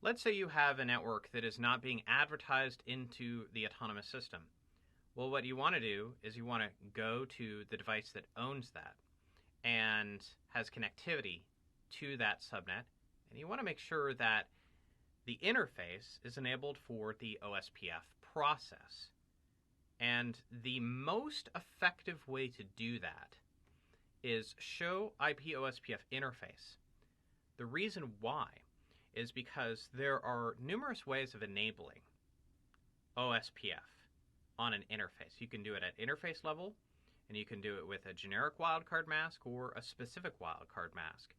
Let's say you have a network that is not being advertised into the autonomous system. Well, what you want to do is you want to go to the device that owns that and has connectivity to that subnet, and you want to make sure that the interface is enabled for the OSPF process. And the most effective way to do that is show IP OSPF interface. The reason why is because there are numerous ways of enabling OSPF on an interface. You can do it at interface level, and you can do it with a generic wildcard mask or a specific wildcard mask.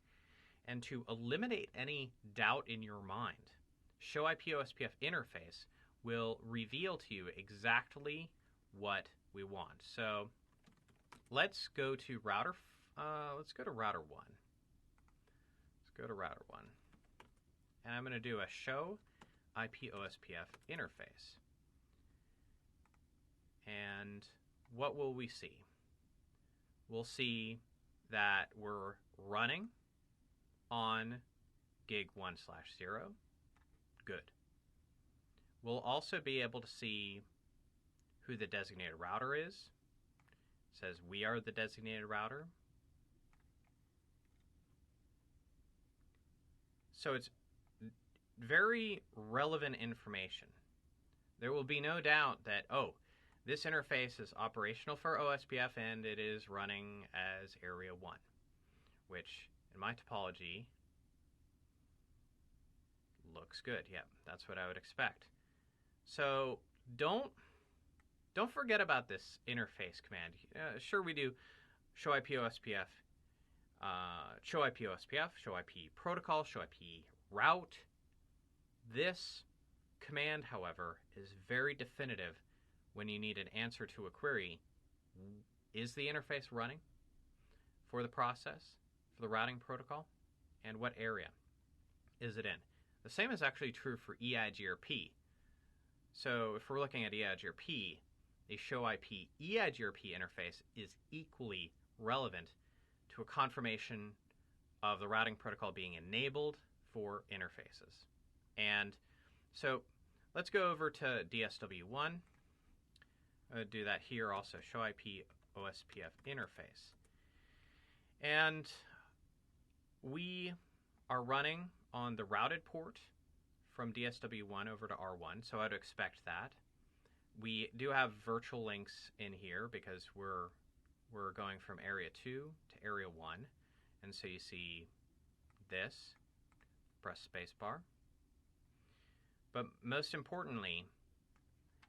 And to eliminate any doubt in your mind, show IP OSPF interface will reveal to you exactly what we want. So let's go to router. Let's go to router 1. Let's go to router 1. And I'm going to do a show IP OSPF interface. And what will we see? We'll see that we're running on gig 1/0. Good. We'll also be able to see who the designated router is. It says we are the designated router. So it's very relevant information. There will be no doubt that, oh, this interface is operational for OSPF and it is running as Area 1, which in my topology looks good. Yeah, that's what I would expect. So don't forget about this interface command. Sure, we do show IP OSPF, show IP OSPF, show IP protocol, show IP route. This command, however, is very definitive when you need an answer to a query. Is the interface running for the process, for the routing protocol, and what area is it in? The same is actually true for EIGRP. So if we're looking at EIGRP, a show IP EIGRP interface is equally relevant to a confirmation of the routing protocol being enabled for interfaces. And so let's go over to DSW1. I'll do that here also, show IP OSPF interface. And we are running on the routed port from DSW1 over to R1, so I'd expect that. We do have virtual links in here because we're going from Area 2 to Area 1, and so you see this, press spacebar. But most importantly,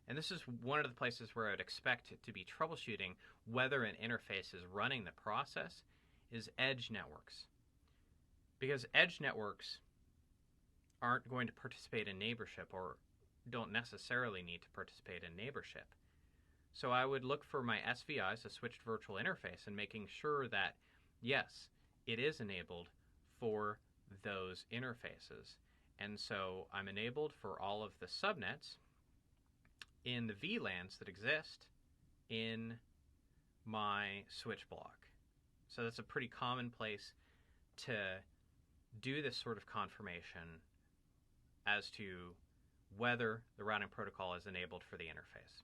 and this is one of the places where I'd expect it to be troubleshooting whether an interface is running the process, is edge networks. Because edge networks aren't going to participate in neighborship or don't necessarily need to participate in neighborship. So I would look for my SVIs, a switched virtual interface, and making sure that, yes, it is enabled for those interfaces. And so I'm enabled for all of the subnets in the VLANs that exist in my switch block. So that's a pretty common place to do this sort of confirmation as to whether the routing protocol is enabled for the interface.